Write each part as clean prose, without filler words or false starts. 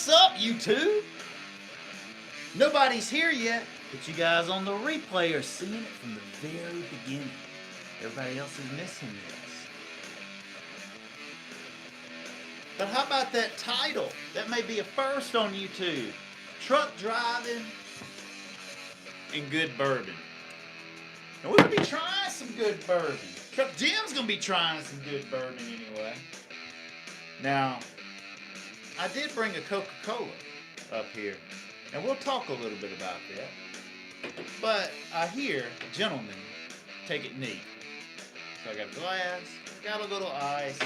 up, YouTube? Nobody's here yet, but you guys on the replay are seeing it from the very beginning. Everybody else is missing this. But how about that title? That may be a first on YouTube. Truck driving and good bourbon. And we're going to be trying some good bourbon. Truckerjim's going to be trying some good bourbon anyway. Now, I did bring a Coca-Cola up here, and we'll talk a little bit about that. But I hear gentlemen take it neat. So I got a glass, got a little ice,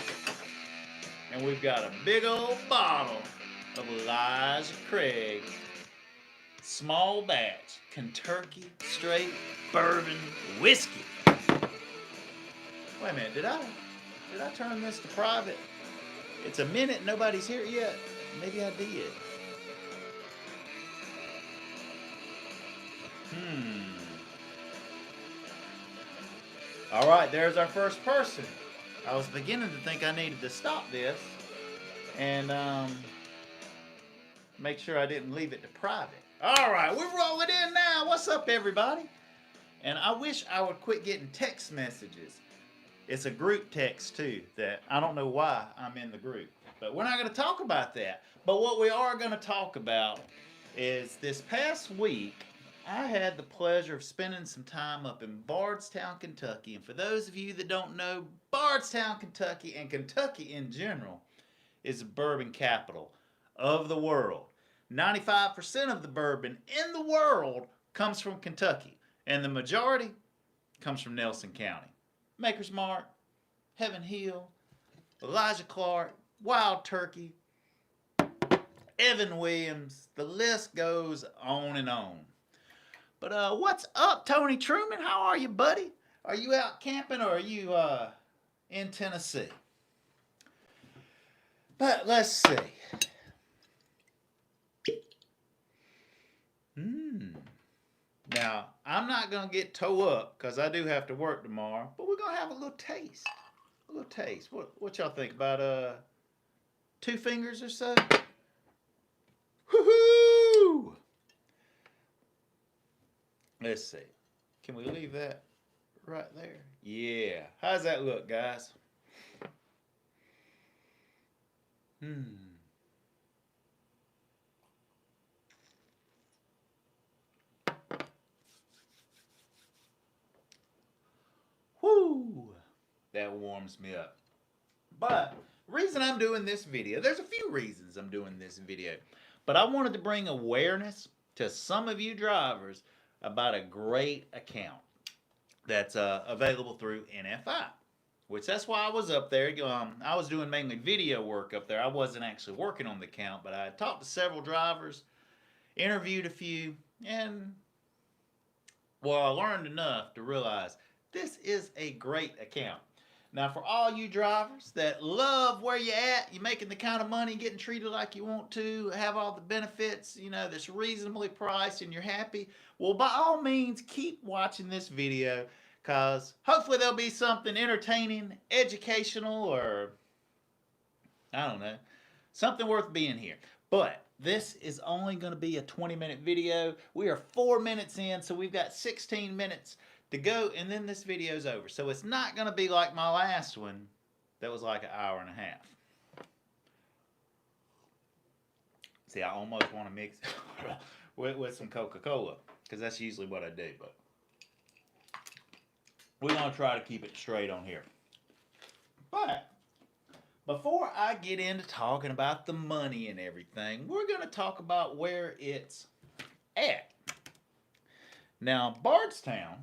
and we've got a big old bottle of Elijah Craig small batch Kentucky straight bourbon whiskey. Wait a minute, did I turn this to private? It's a minute, nobody's here yet. Maybe I did. All right, there's our first person. I was beginning to think I needed to stop this and make sure I didn't leave it to private. All right, we're rolling in now. What's up, everybody? And I wish I would quit getting text messages. It's a group text, too, that I don't know why I'm in the group. But we're not going to talk about that. But what we are going to talk about is this past week, I had the pleasure of spending some time up in Bardstown, Kentucky. And for those of you that don't know, Bardstown, Kentucky, and Kentucky in general, is the bourbon capital of the world. 95% of the bourbon in the world comes from Kentucky. And the majority comes from Nelson County. Maker's Mark, Heaven Hill, Elijah Clark, Wild Turkey, Evan Williams, the list goes on and on. But what's up, Tony Truman? How are you, buddy? Are you out camping or are you in Tennessee? But let's see. Now, I'm not going to get toe up because I do have to work tomorrow, but we're going to have a little taste. A little taste. What y'all think? About 2 fingers or so? Woohoo! Let's see. Can we leave that right there? Yeah. How's that look, guys? Whoo! That warms me up. But the reason I'm doing this video, there's a few reasons I'm doing this video, but I wanted to bring awareness to some of you drivers about a great account that's available through NFI, which that's why I was up there. I was doing mainly video work up there. I wasn't actually working on the account, but I talked to several drivers, interviewed a few, and well, I learned enough to realize this is a great account. Now, for all you drivers that love where you're at, you're making the kind of money, getting treated like you want to, have all the benefits, that's reasonably priced and you're happy, well, by all means, keep watching this video because hopefully there'll be something entertaining, educational, or, I don't know, something worth being here. But this is only going to be a 20-minute video. We are 4 minutes in, so we've got 16 minutes to go, and then this video's over. So it's not going to be like my last one that was like an hour and a half. See, I almost want to mix with some Coca-Cola because that's usually what I do, but we're going to try to keep it straight on here. But before I get into talking about the money and everything, we're going to talk about where it's at. Now, Bardstown,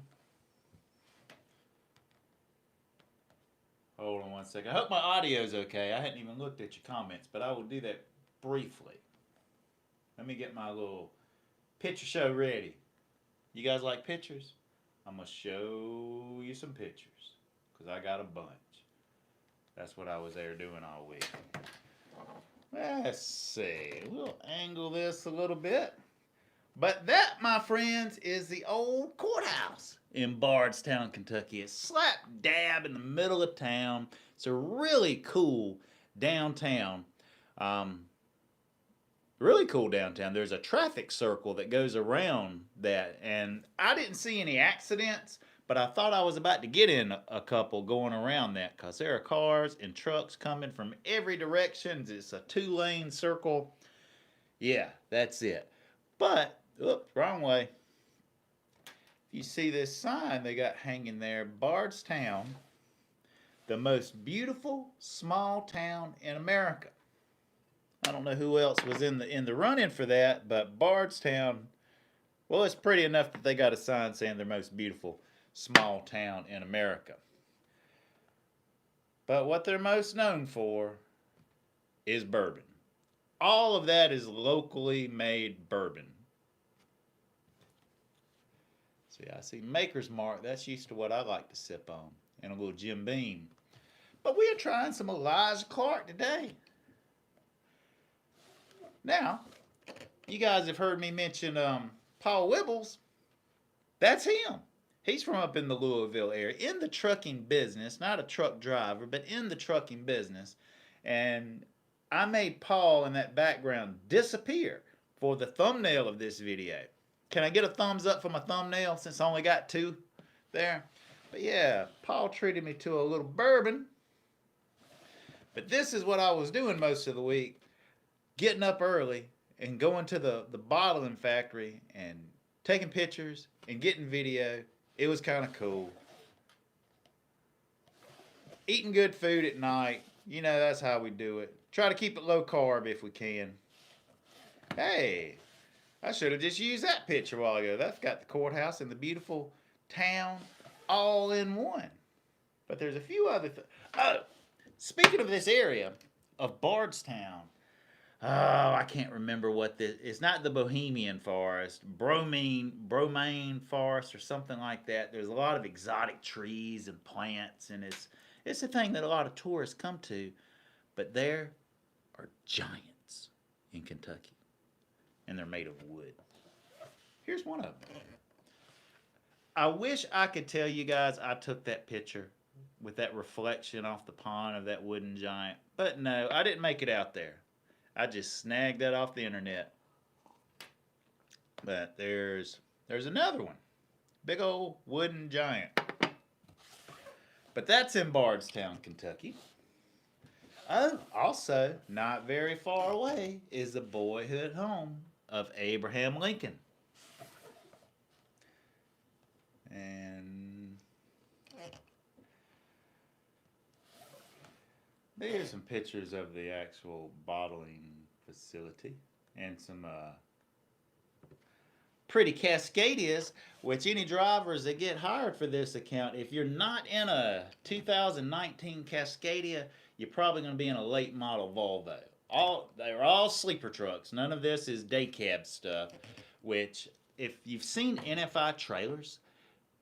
hold on one second. I hope my audio's okay. I hadn't even looked at your comments, but I will do that briefly. Let me get my little picture show ready. You guys like pictures? I'm going to show you some pictures because I got a bunch. That's what I was there doing all week. Let's see. We'll angle this a little bit. But that, my friends, is the old courthouse in Bardstown, Kentucky. It's slap dab in the middle of town. It's a really cool downtown. really cool downtown. There's a traffic circle that goes around that, and I didn't see any accidents, but I thought I was about to get in a couple going around that because there are cars and trucks coming from every direction. It's a 2-lane circle. Yeah, that's it. But, oops, wrong way. You see this sign they got hanging there, Bardstown, the most beautiful small town in America. I don't know who else was in the run-in for that, but Bardstown, well, it's pretty enough that they got a sign saying their most beautiful small town in America. But what they're most known for is bourbon. All of that is locally made bourbon. See, I see Maker's Mark. That's used to what I like to sip on. And a little Jim Beam. But we are trying some Elijah Clark today. Now, you guys have heard me mention Paul Wibbles. That's him. He's from up in the Louisville area, in the trucking business, not a truck driver, but in the trucking business. And I made Paul in that background disappear for the thumbnail of this video. Can I get a thumbs up for my thumbnail since I only got 2 there? But yeah, Paul treated me to a little bourbon. But this is what I was doing most of the week. Getting up early and going to the bottling factory and taking pictures and getting video. It was kind of cool. Eating good food at night. You know, that's how we do it. Try to keep it low carb if we can. Hey, I should have just used that picture a while ago. That's got the courthouse and the beautiful town all in one. But there's a few other things. Oh, speaking of this area of Bardstown, oh, I can't remember what this. It's not the Bohemian Forest, Bromine Forest, or something like that. There's a lot of exotic trees and plants, and it's a thing that a lot of tourists come to. But there are giants in Kentucky, and they're made of wood. Here's one of them. I wish I could tell you guys I took that picture with that reflection off the pond of that wooden giant, but no, I didn't make it out there. I just snagged that off the internet. But there's another one. Big old wooden giant. But that's in Bardstown, Kentucky. Oh, also, not very far away is the boyhood home of Abraham Lincoln. And there's some pictures of the actual bottling facility and some pretty Cascadias, which any drivers that get hired for this account, if you're not in a 2019 Cascadia, you're probably going to be in a late model Volvo. They're all sleeper trucks. None of this is day cab stuff, which if you've seen NFI trailers,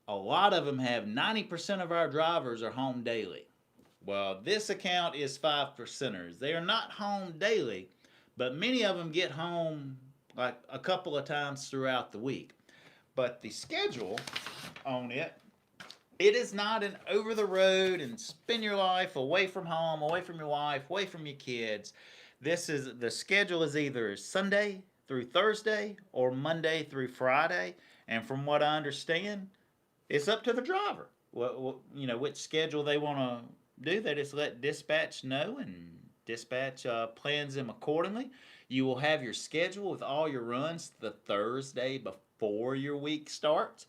a lot of them have 90% of our drivers are home daily. Well, this account is 5%ers. They are not home daily, but many of them get home like a couple of times throughout the week. But the schedule on it is not an over the road and spend your life away from home, away from your wife, away from your kids. The schedule is either Sunday through Thursday or Monday through Friday. And from what I understand, it's up to the driver. Which schedule they want to do. They just let dispatch know, and dispatch plans them accordingly. You will have your schedule with all your runs the Thursday before your week starts.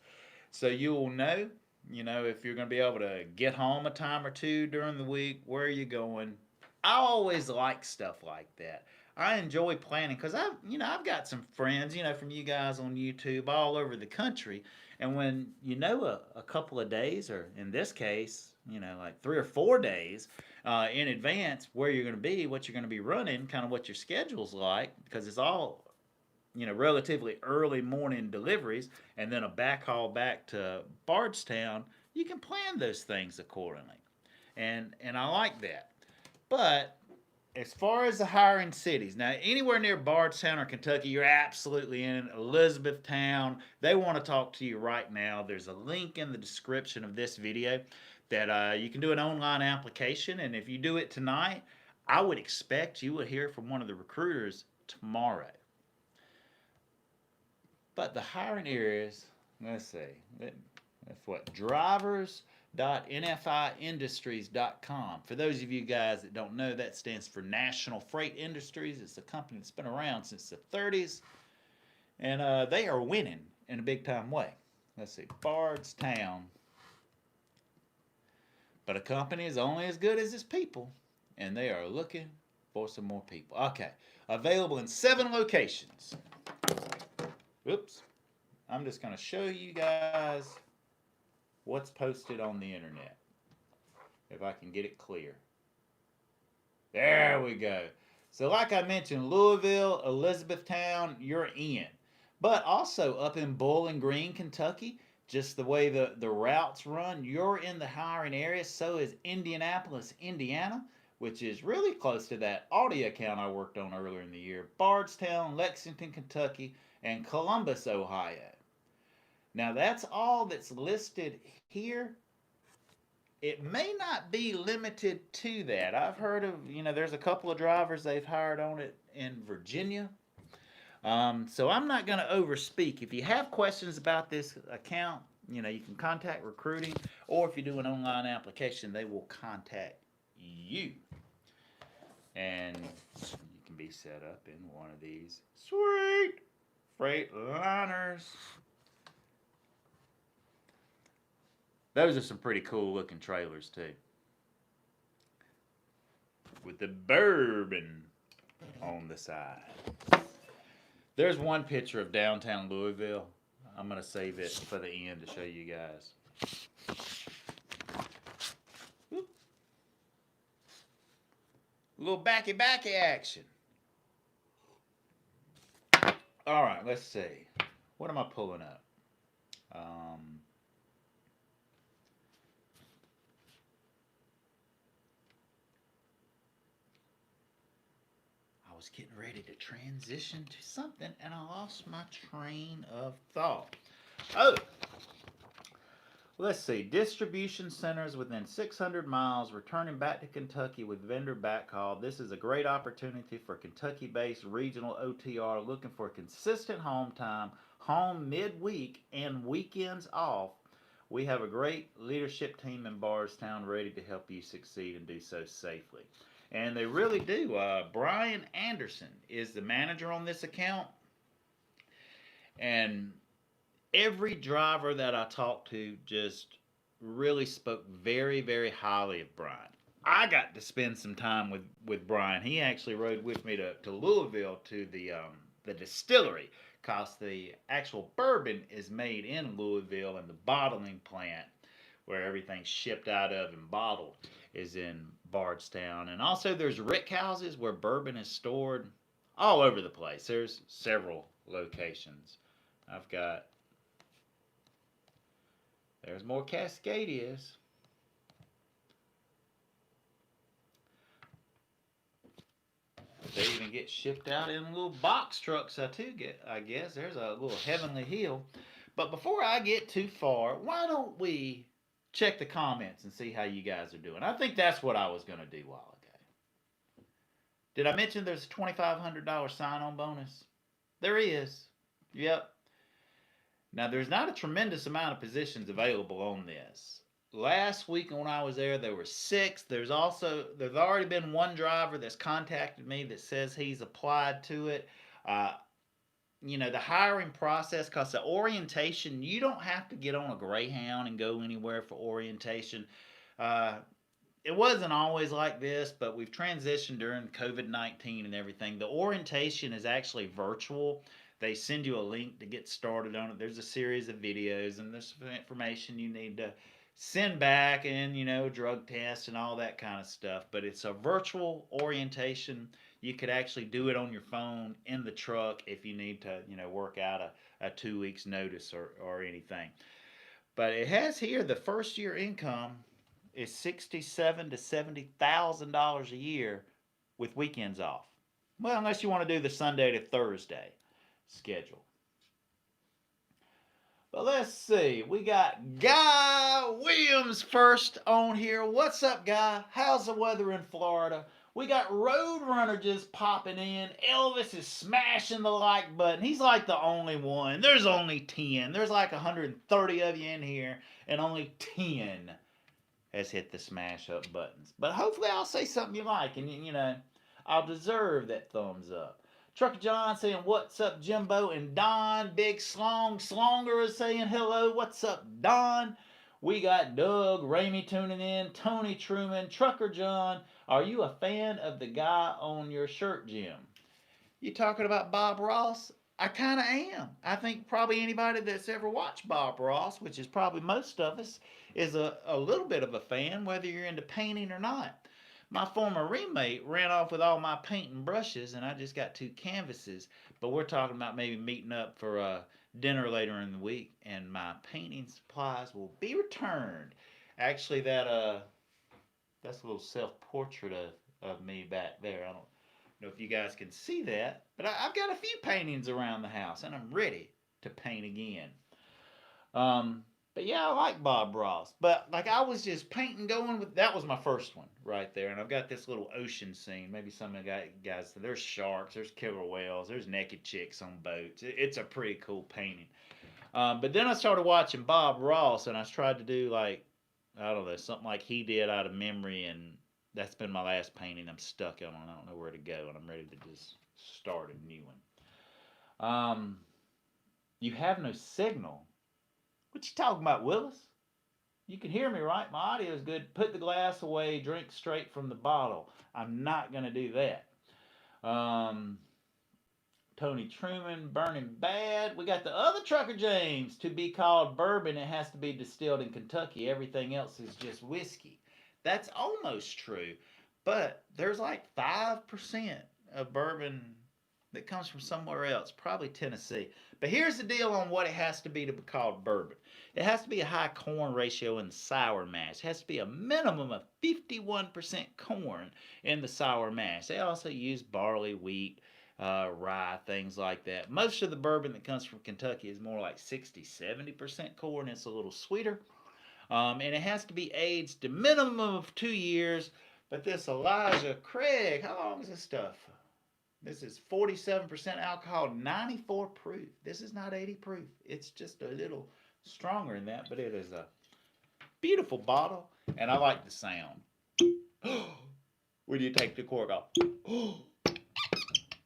So you will know, if you're going to be able to get home a time or two during the week, where are you going. I always like stuff like that. I enjoy planning because I've got some friends, from you guys on YouTube all over the country. And when a couple of days, or in this case, like 3 or 4 days in advance where you're going to be, what you're going to be running, kind of what your schedule's like, because it's all, relatively early morning deliveries and then a backhaul back to Bardstown, you can plan those things accordingly. And I like that. But as far as the hiring cities, now anywhere near Bardstown or Kentucky, you're absolutely in Elizabethtown. They want to talk to you right now. There's a link in the description of this video that you can do an online application. And if you do it tonight, I would expect you will hear from one of the recruiters tomorrow. But the hiring areas, let's see, that's what, drivers.nfiindustries.com. For those of you guys that don't know, that stands for National Freight Industries. It's a company that's been around since the 30s, and they are winning in a big time way. Let's see, Bardstown. But a company is only as good as its people, and they are looking for some more people. Okay, available in 7 locations. Oops. I'm just going to show you guys what's posted on the internet. If I can get it clear. There we go. So like I mentioned, Louisville, Elizabethtown, you're in. But also up in Bowling Green, Kentucky, just the way the routes run, you're in the hiring area. So is Indianapolis, Indiana, which is really close to that Audi account I worked on earlier in the year. Bardstown, Lexington, Kentucky, and Columbus, Ohio. Now that's all that's listed here. It may not be limited to that. I've heard of, there's a couple of drivers they've hired on it in Virginia. So I'm not going to overspeak. If you have questions about this account, you can contact recruiting, or if you do an online application, they will contact you. And you can be set up in one of these sweet freight liners. Those are some pretty cool looking trailers too. With the Bourbon on the side. There's one picture of downtown Louisville. I'm going to save it for the end to show you guys. Whoop. A little backy action. All right, let's see. What am I pulling up? I was getting ready to transition to something and I lost my train of thought. Oh, let's see. Distribution centers within 600 miles returning back to Kentucky with vendor backhaul. This is a great opportunity for Kentucky-based regional OTR looking for consistent home time, home midweek, and weekends off. We have a great leadership team in Bardstown ready to help you succeed and do so safely. And they really do. Brian Anderson is the manager on this account. And every driver that I talked to just really spoke very, very highly of Brian. I got to spend some time with Brian. He actually rode with me to Louisville to the distillery, because the actual bourbon is made in Louisville, and the bottling plant where everything's shipped out of and bottled is in Bardstown. And also there's rick houses where bourbon is stored all over the place. There's several locations. There's more Cascadias. They even get shipped out in little box trucks, I guess. There's a little Heavenly Hill. But before I get too far, why don't we check the comments and see how you guys are doing? I think that's what I was going to do a while ago. Did I mention there's a $2,500 sign-on bonus? There is. Yep. Now, there's not a tremendous amount of positions available on this. Last week when I was there were 6. There's already been one driver that's contacted me that says he's applied to it. The hiring process, because the orientation, you don't have to get on a Greyhound and go anywhere for orientation. It wasn't always like this, but we've transitioned during COVID-19 and everything. The orientation is actually virtual. They send you a link to get started on it. There's a series of videos, and there's some information you need to send back, and drug tests and all that kind of stuff. But it's a virtual orientation. You could actually do it on your phone in the truck if you need to work out a 2 weeks notice or anything. But it has here the first year income is $67,000 to $70,000 a year with weekends off. Well, unless you want to do the Sunday to Thursday schedule. But let's see. We got Guy Williams first on here. What's up, Guy? How's the weather in Florida? We got Roadrunner just popping in. Elvis is smashing the like button. He's like the only one. There's only 10. There's like 130 of you in here, and only 10 has hit the smash up buttons. But hopefully I'll say something you like, and you know, I'll deserve that thumbs up. Trucker John saying, what's up, Jimbo and Don? Big Slonger is saying, hello, what's up, Don? We got Doug, Ramey tuning in, Tony Truman, Trucker John. Are you a fan of the guy on your shirt, Jim? You talking about Bob Ross? I kind of am. I think probably anybody that's ever watched Bob Ross, which is probably most of us, is a little bit of a fan, whether you're into painting or not. My former roommate ran off with all my paint and brushes, and I just got 2 canvases. But we're talking about maybe meeting up for dinner later in the week, and my painting supplies will be returned. Actually, that's a little self-portrait of me back there. I don't know if you guys can see that, but I've got a few paintings around the house, and I'm ready to paint again. But yeah, I like Bob Ross. But like I was just painting, going with that was my first one right there, and I've got this little ocean scene. Maybe some of the guys, there's sharks, there's killer whales, there's naked chicks on boats. It's a pretty cool painting. But then I started watching Bob Ross, and I tried to do like I don't know something like he did out of memory, and that's been my last painting. I'm stuck on. I don't know where to go, and I'm ready to just start a new one. You have no signal. What you talking about, Willis? You can hear me, right? My audio is good. Put the glass away. Drink straight from the bottle. I'm not going to do that. Tony Truman, Burning Bad. We got the other Trucker James. To be called bourbon, it has to be distilled in Kentucky. Everything else is just whiskey. That's almost true. But there's like 5% of bourbon that comes from somewhere else, probably Tennessee. But here's the deal on what it has to be called bourbon. It has to be a high corn ratio in the sour mash. It has to be a minimum of 51% corn in the sour mash. They also use barley, wheat, rye, things like that. Most of the bourbon that comes from Kentucky is more like 60-70% corn. It's a little sweeter. And it has to be aged a minimum of 2 years. But this Elijah Craig, how long is this stuff? This is 47% alcohol, 94 proof. This is not 80 proof. It's just a little stronger than that, but it is a beautiful bottle, and I like the sound. When you take the cork off.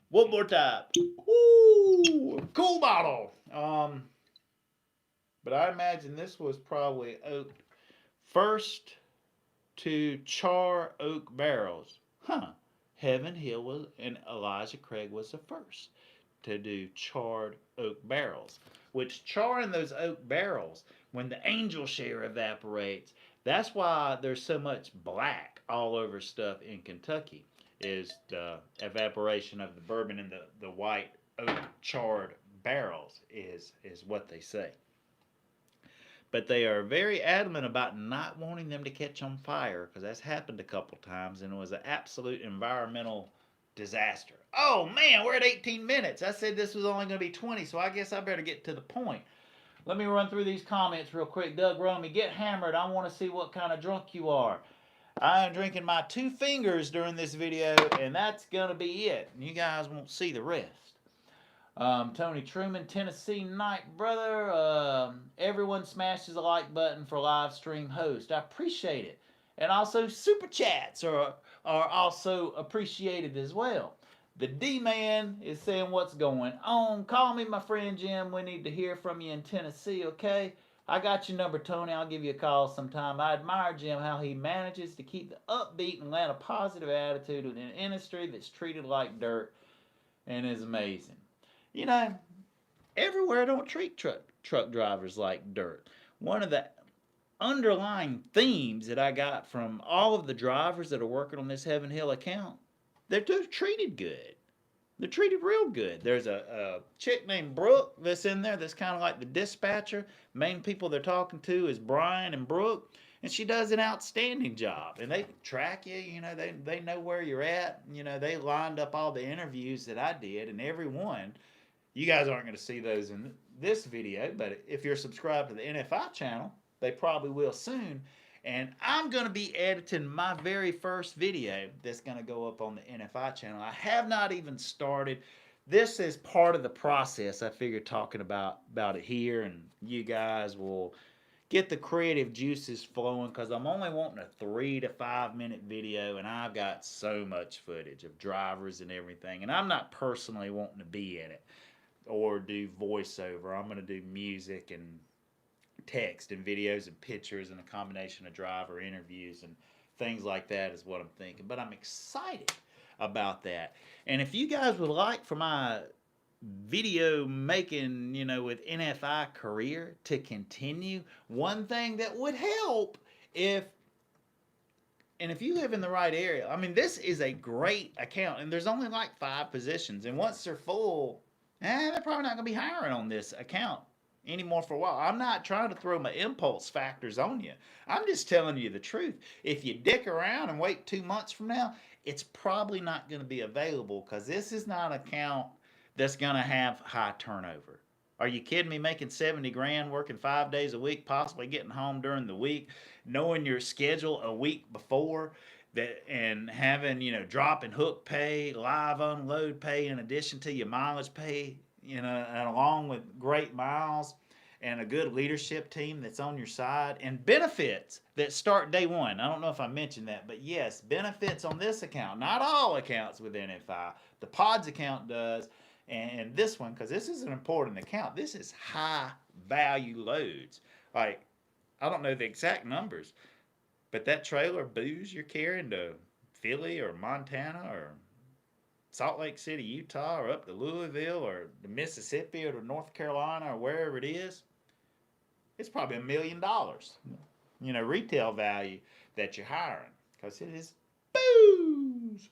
One more time. Ooh, cool bottle. But I imagine this was probably oaked first to char oak barrels. Heaven Hill and Elijah Craig was the first to do charred oak barrels. Which charring those oak barrels, when the angel share evaporates, that's why there's so much black all over stuff in Kentucky, is the evaporation of the bourbon in the white oak charred barrels is what they say. But they are very adamant about not wanting them to catch on fire, because that's happened a couple times, and it was an absolute environmental disaster. Oh man, we're at 18 minutes. I said this was only going to be 20, so I guess I better get to the point. Let me run through these comments real quick. Doug Rumey, get hammered. I want to see what kind of drunk you are. I am drinking my 2 fingers during this video, and that's going to be it. You guys won't see the rest. Tony Truman, Tennessee Night Brother. Everyone smashes the like button for live stream host. I appreciate it. And also super chats are also appreciated as well. The D-Man is saying what's going on. Call me, my friend Jim. We need to hear from you in Tennessee, okay? I got your number, Tony. I'll give you a call sometime. I admire Jim, how he manages to keep the upbeat and land a positive attitude in an industry that's treated like dirt and is amazing. You know, everywhere don't treat truck drivers like dirt. One of the underlying themes that I got from all of the drivers that are working on this Heaven Hill account, they're treated good. They're treated real good. There's a chick named Brooke that's in there that's kind of like the dispatcher. Main people they're talking to is Brian and Brooke, and she does an outstanding job. And they track you, you know, they know where you're at. You know, they lined up all the interviews that I did, and every one. You guys aren't going to see those in this video, but if you're subscribed to the NFI channel, they probably will soon. And I'm going to be editing my very first video that's going to go up on the NFI channel. I have not even started. This is part of the process. I figured talking about it here, and you guys will get the creative juices flowing, because I'm only wanting a 3 to 5 minute video, and I've got so much footage of drivers and everything, and I'm not personally wanting to be in it or do voiceover. I'm going to do music and text and videos and pictures and a combination of driver interviews and things like that is what I'm thinking. But I'm excited about that. And if you guys would like for my video making, with NFI career to continue, one thing that would help if you live in the right area. I mean, this is a great account, and there's only like 5 positions, and once they're full, they're probably not going to be hiring on this account anymore for a while. I'm not trying to throw my impulse factors on you. I'm just telling you the truth. If you dick around and wait 2 months from now, it's probably not going to be available, because this is not an account that's going to have high turnover. Are you kidding me? Making 70 grand, working 5 days a week, possibly getting home during the week, knowing your schedule a week before, that, and having, drop and hook pay, live unload pay, in addition to your mileage pay, and along with great miles and a good leadership team that's on your side, and benefits that start day one. I don't know if I mentioned that, but yes, benefits on this account. Not all accounts with NFI. The Pods account does, and this one, because this is an important account. This is high value loads. Like, I don't know the exact numbers, but that trailer booze you're carrying to Philly or Montana or Salt Lake City, Utah, or up to Louisville or to Mississippi or to North Carolina or wherever it is, it's probably $1 million, retail value that you're hiring, because it is booze.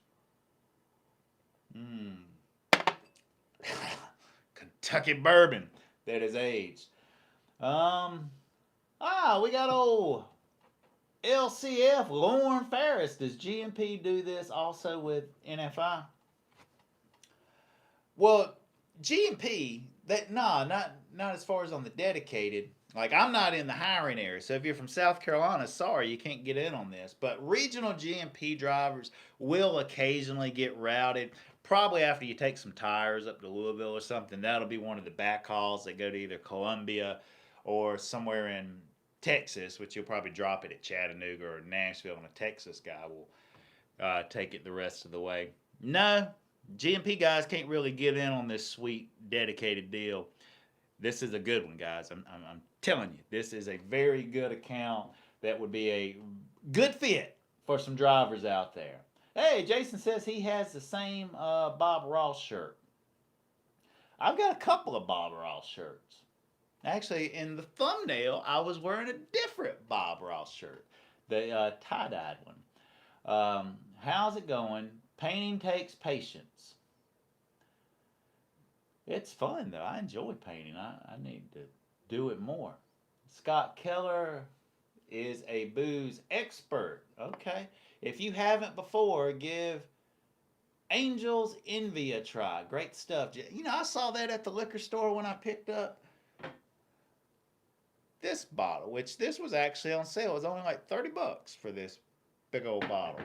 Kentucky bourbon that is aged. We got old LCF, Lauren Ferris. Does GMP do this also with NFI? Well, GMP, not as far as on the dedicated. Like, I'm not in the hiring area, so if you're from South Carolina, sorry, you can't get in on this. But regional GMP drivers will occasionally get routed, probably after you take some tires up to Louisville or something. That'll be one of the back hauls that go to either Columbia or somewhere in Texas, which you'll probably drop it at Chattanooga or Nashville, and a Texas guy will take it the rest of the way. No, GMP guys can't really get in on this sweet dedicated deal. This is a good one, guys. I'm telling you, this is a very good account that would be a good fit for some drivers out there. Hey, Jason says he has the same Bob Ross shirt. I've got a couple of Bob Ross shirts. Actually, in the thumbnail, I was wearing a different Bob Ross shirt, the tie-dyed one. How's it going? Painting takes patience. It's fun, though. I enjoy painting. I need to do it more. Scott Keller is a booze expert. Okay. If you haven't before, give Angel's Envy a try. Great stuff. I saw that at the liquor store when I picked up this bottle, which this was actually on sale. It was only like $30 for this big old bottle.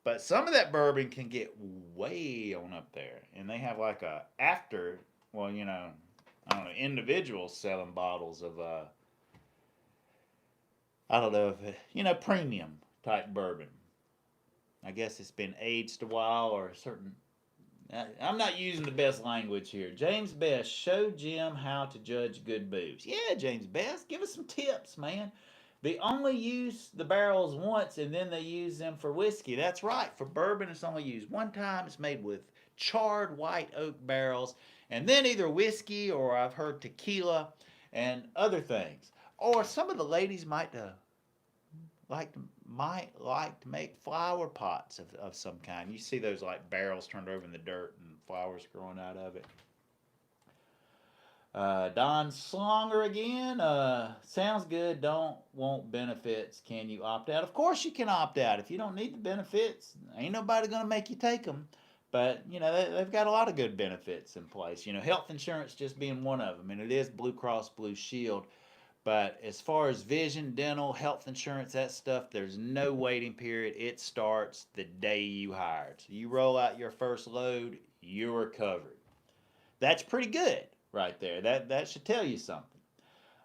But some of that bourbon can get way on up there. And they have like a after, I don't know, individuals selling bottles of, I don't know if, premium type bourbon. I guess it's been aged a while or a certain, I'm not using the best language here. James Best, show Jim how to judge good booze. Yeah, James Best, give us some tips, man. They only use the barrels once, and then they use them for whiskey. That's right. For bourbon, it's only used one time. It's made with charred white oak barrels, and then either whiskey or I've heard tequila and other things. Or some of the ladies might like to make flower pots of some kind. You see those like barrels turned over in the dirt and flowers growing out of it. Don Slonger again. Sounds good. Don't want benefits. Can you opt out? Of course you can opt out. If you don't need the benefits, ain't nobody going to make you take them. But, they've got a lot of good benefits in place. Health insurance just being one of them. And it is Blue Cross Blue Shield. But as far as vision, dental, health insurance, that stuff, there's no waiting period. It starts the day you hired. So you roll out your first load, you're covered. That's pretty good right there. That should tell you something.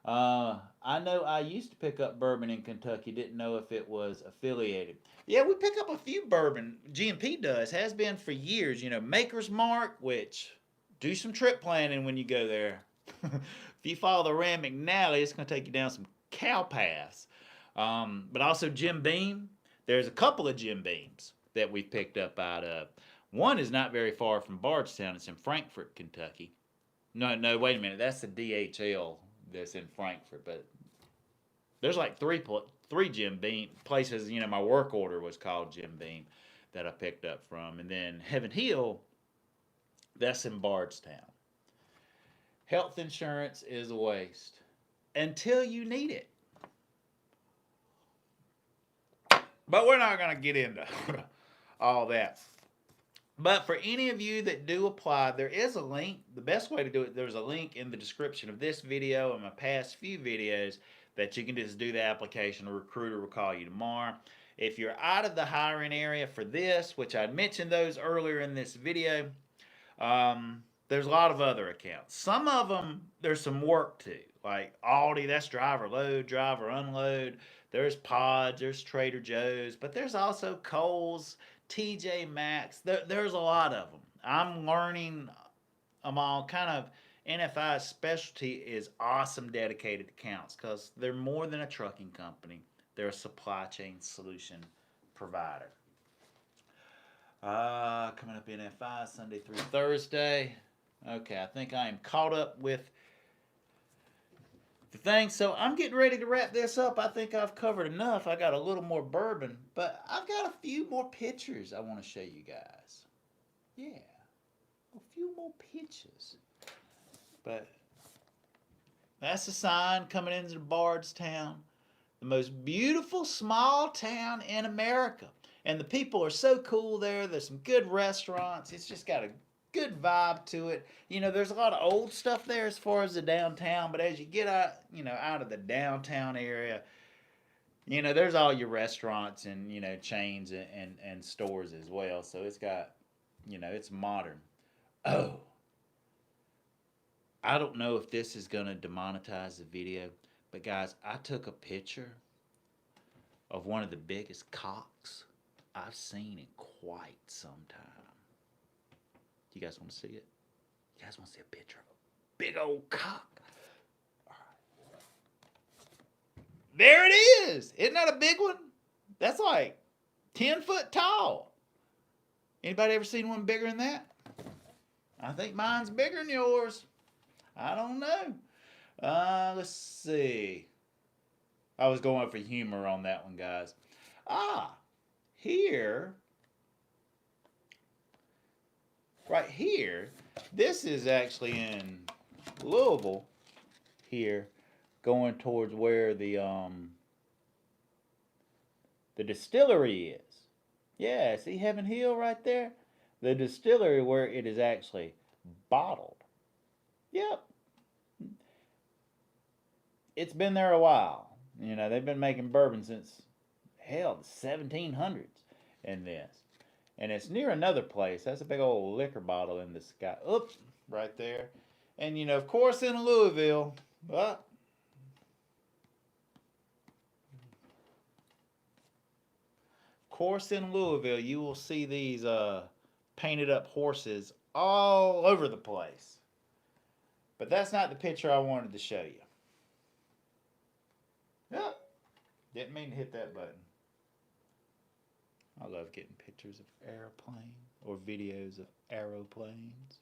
I know I used to pick up bourbon in Kentucky. Didn't know if it was affiliated. Yeah, we pick up a few bourbon. G&P does. Has been for years. You know, Maker's Mark, which do some trip planning when you go there. If you follow the Rand McNally, it's going to take you down some cow paths. But also Jim Beam. There's a couple of Jim Beams that we picked up out of. One is not very far from Bardstown. It's in Frankfort, Kentucky. No, wait a minute. That's the DHL that's in Frankfort. But there's like three Jim Beam places. You know, my work order was called Jim Beam that I picked up from. And then Heaven Hill, that's in Bardstown. Health insurance is a waste until you need it. But we're not going to get into all that. But for any of you that do apply, there is a link. The best way to do it, there's a link in the description of this video and my past few videos that you can just do the application. A recruiter will call you tomorrow. If you're out of the hiring area for this, which I mentioned those earlier in this video, there's a lot of other accounts. Some of them, there's some work to. Like Aldi, that's driver load, driver unload. There's Pods, there's Trader Joe's. But there's also Kohl's, TJ Maxx. There's a lot of them. I'm learning them all. Kind of NFI's specialty is awesome dedicated accounts because they're more than a trucking company. They're a supply chain solution provider. Coming up NFI Sunday through Thursday. Okay, I think I am caught up with the thing. So I'm getting ready to wrap this up. I think I've covered enough. I got a little more bourbon, but I've got a few more pictures I want to show you guys. Yeah, a few more pictures. But that's a sign coming into Bardstown, the most beautiful small town in America. And the people are so cool there. There's some good restaurants. It's just got a good vibe to it. You know, there's a lot of old stuff there as far as the downtown, but as you get out, you know, out of the downtown area, you know, there's all your restaurants and, you know, chains and stores as well. So it's got, you know, it's modern. Oh, I don't know if this is going to demonetize the video, but guys, I took a picture of one of the biggest cocks I've seen in quite some time. Do you guys want to see it? You guys want to see a picture of a big old cock? All right. There it is. Isn't that a big one? That's like 10 foot tall. Anybody ever seen one bigger than that? I think mine's bigger than yours. I don't know. Let's see. I was going for humor on that one, guys. Here. Right here, this is actually in Louisville here, going towards where the distillery is. Yeah, see Heaven Hill right there? The distillery where it is actually bottled. Yep. It's been there a while. You know, they've been making bourbon since, hell, the 1700s in this. And it's near another place. That's a big old liquor bottle in the sky. Oops, right there. And, you know, of course, in Louisville, of course, in Louisville, you will see these painted up horses all over the place. But that's not the picture I wanted to show you. Yep. Didn't mean to hit that button. I love getting pictures of airplanes or videos of aeroplanes.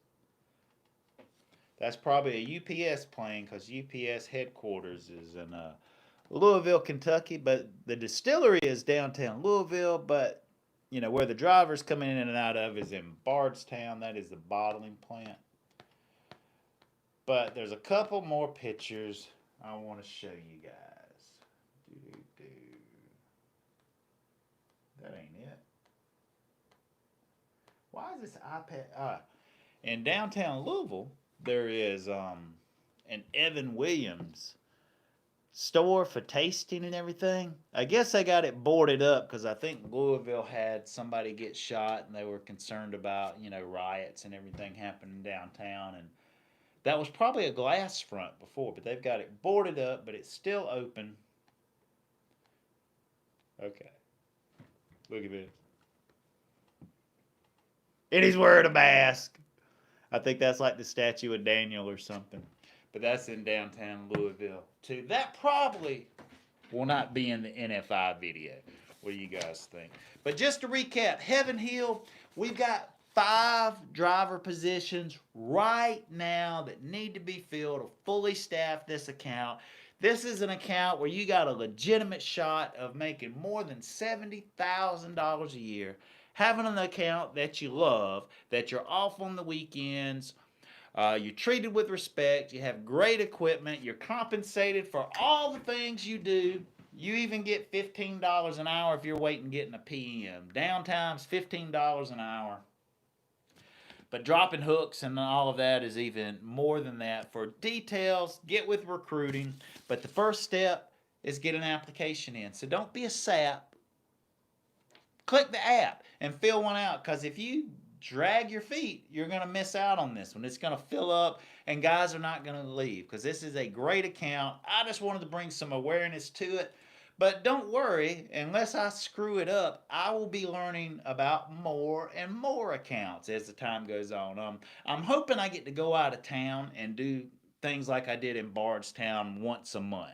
That's probably a UPS plane because UPS headquarters is in Louisville, Kentucky. But the distillery is downtown Louisville. But, you know, where the drivers come in and out of is in Bardstown. That is the bottling plant. But there's a couple more pictures I want to show you guys. That ain't it. Why is this iPad? In downtown Louisville, there is an Evan Williams store for tasting and everything. I guess they got it boarded up because I think Louisville had somebody get shot and they were concerned about, riots and everything happening downtown. And that was probably a glass front before, but they've got it boarded up, but it's still open. Okay. Look at this. And he's wearing a mask. I think that's like the statue of Daniel or something. But that's in downtown Louisville, too. That probably will not be in the NFI video. What do you guys think? But just to recap, Heaven Hill, we've got 5 driver positions right now that need to be filled to fully staff this account. This is an account where you got a legitimate shot of making more than $70,000 a year, having an account that you love, that you're off on the weekends, you're treated with respect, you have great equipment, you're compensated for all the things you do. You even get $15 an hour if you're waiting getting a PM. Downtime's $15 an hour. But dropping hooks and all of that is even more than that. For details, get with recruiting. But the first step is get an application in. So don't be a sap. Click the app and fill one out, because if you drag your feet, you're going to miss out on this one. It's going to fill up and guys are not going to leave, because this is a great account. I just wanted to bring some awareness to it. But don't worry, unless I screw it up, I will be learning about more and more accounts as the time goes on. I'm hoping I get to go out of town and do things like I did in Bardstown once a month.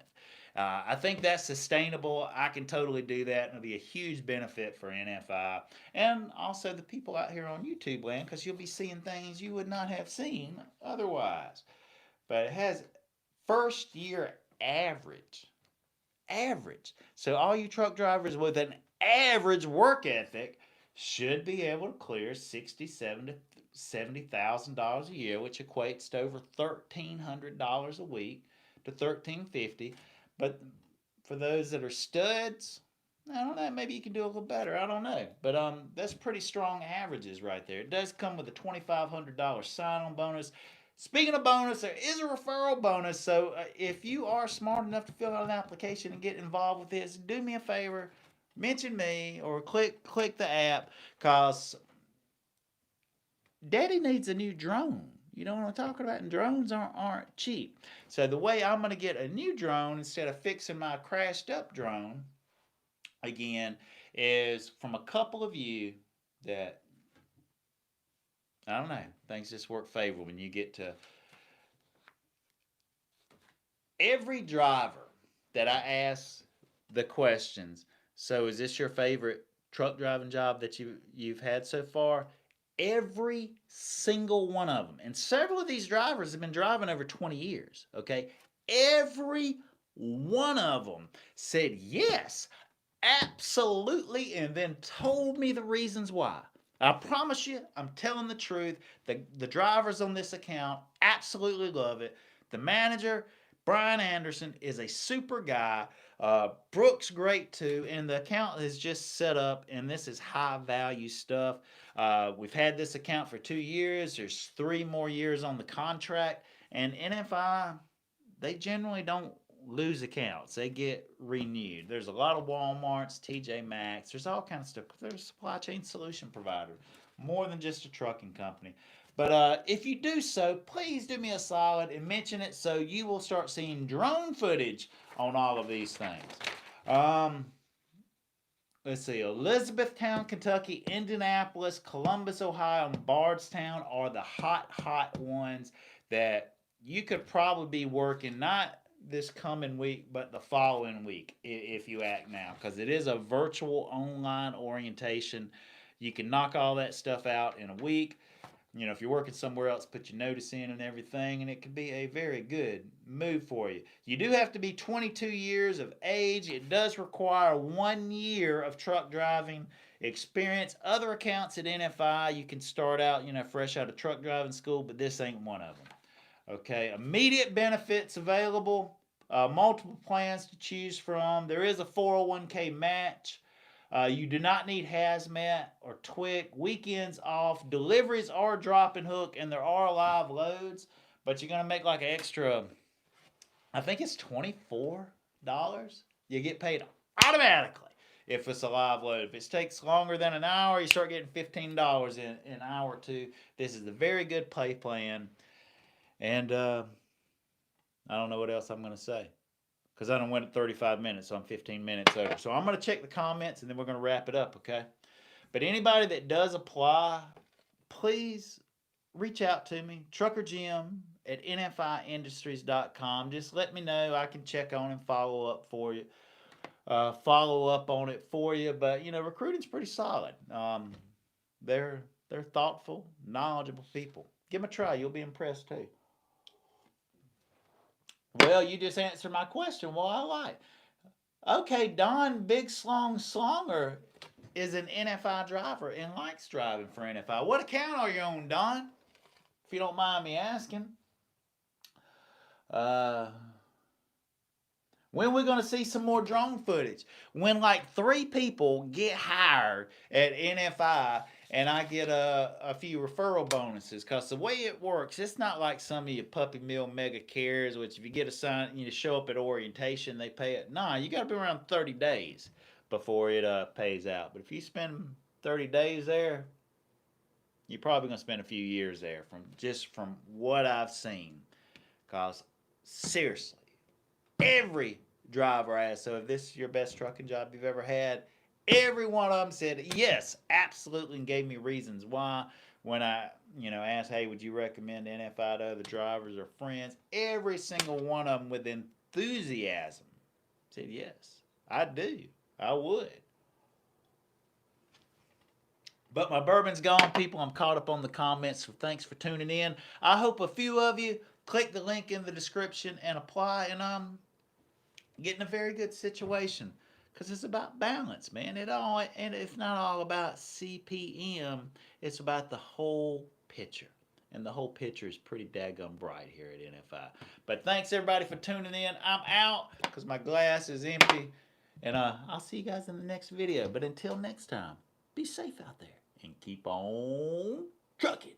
I think that's sustainable. I can totally do that, and it'll be a huge benefit for NFI and also the people out here on YouTube land, because you'll be seeing things you would not have seen otherwise. But it has first year average. So all you truck drivers with an average work ethic should be able to clear $67,000 to $70,000 a year, which equates to over $1,300 a week to $1,350. But for those that are studs, I don't know, maybe you can do a little better. I don't know. But that's pretty strong averages right there. It does come with a $2,500 sign-on bonus. Speaking of bonus, there is a referral bonus. So if you are smart enough to fill out an application and get involved with this, do me a favor, mention me or click the app, because Daddy needs a new drone. You know what I'm talking about? And drones aren't cheap. So the way I'm going to get a new drone instead of fixing my crashed up drone again is from a couple of you that, I don't know, things just work favorable when you get to every driver that I ask the questions. So is this your favorite truck driving job that you've had so far? Every single one of them, and several of these drivers have been driving over 20 years, okay? Every one of them said yes, absolutely, and then told me the reasons why. I promise you, I'm telling the truth. The drivers on this account absolutely love it. The manager, Brian Anderson, is a super guy. Brooke's great too, and the account is just set up, and this is high value stuff. We've had this account for 2 years. There's 3 more years on the contract, and NFI, they generally don't lose accounts. They get renewed. There's a lot of Walmarts, TJ Maxx. There's all kinds of stuff. They're a supply chain solution provider, more than just a trucking company. But if you do so, please do me a solid and mention it, so you will start seeing drone footage on all of these things. Let's see, Elizabethtown, Kentucky, Indianapolis, Columbus, Ohio, and Bardstown are the hot ones that you could probably be working, not this coming week, but the following week if you act now, because it is a virtual online orientation. You can knock all that stuff out in a week. You know, if you're working somewhere else, put your notice in and everything, and it could be a very good move for you. You do have to be 22 years of age. It does require 1 year of truck driving experience. Other accounts at NFI, you can start out, fresh out of truck driving school, but this ain't one of them. Okay, immediate benefits available, multiple plans to choose from. There is a 401k match. You do not need hazmat or TWIC. Weekends off. Deliveries are drop and hook, and there are live loads, but you're going to make like an extra, I think it's $24 you get paid automatically if it's a live load. If it takes longer than an hour, you start getting $15 in an hour or two. This is a very good pay plan. And I don't know what else I'm going to say, because I don't went at 35 minutes, so I'm 15 minutes over. So I'm going to check the comments, and then we're going to wrap it up, okay? But anybody that does apply, please reach out to me, truckerjim@nfiindustries.com. Just let me know. I can check on and follow up for you. Follow up on it for you. But, you know, recruiting's pretty solid. They're thoughtful, knowledgeable people. Give them a try. You'll be impressed, too. Well, you just answered my question. Well, I like. Okay, Don Big Slong Slonger is an NFI driver and likes driving for NFI. What account are you on, Don? If you don't mind me asking. When we're going to see some more drone footage? When like 3 people get hired at NFI and I get a few referral bonuses. Because the way it works, it's not like some of your puppy mill mega cares, which if you get assigned, you show up at orientation, they pay it. Nah, you got to be around 30 days before it pays out. But if you spend 30 days there, you're probably going to spend a few years there from what I've seen. Because seriously, every driver asked, so if this is your best trucking job you've ever had, every one of them said yes, absolutely, and gave me reasons why. When I asked, hey, would you recommend NFI to other drivers or friends, every single one of them with enthusiasm said yes, I do, I would. But my bourbon's gone, people. I'm caught up on the comments, so thanks for tuning in. I hope a few of you click the link in the description and apply, and get in a very good situation, because it's about balance, man. And it's not all about CPM. It's about the whole picture, and the whole picture is pretty daggum bright here at NFI. But thanks everybody for tuning in. I'm out because my glass is empty, and I'll see you guys in the next video. But until next time, be safe out there and keep on trucking.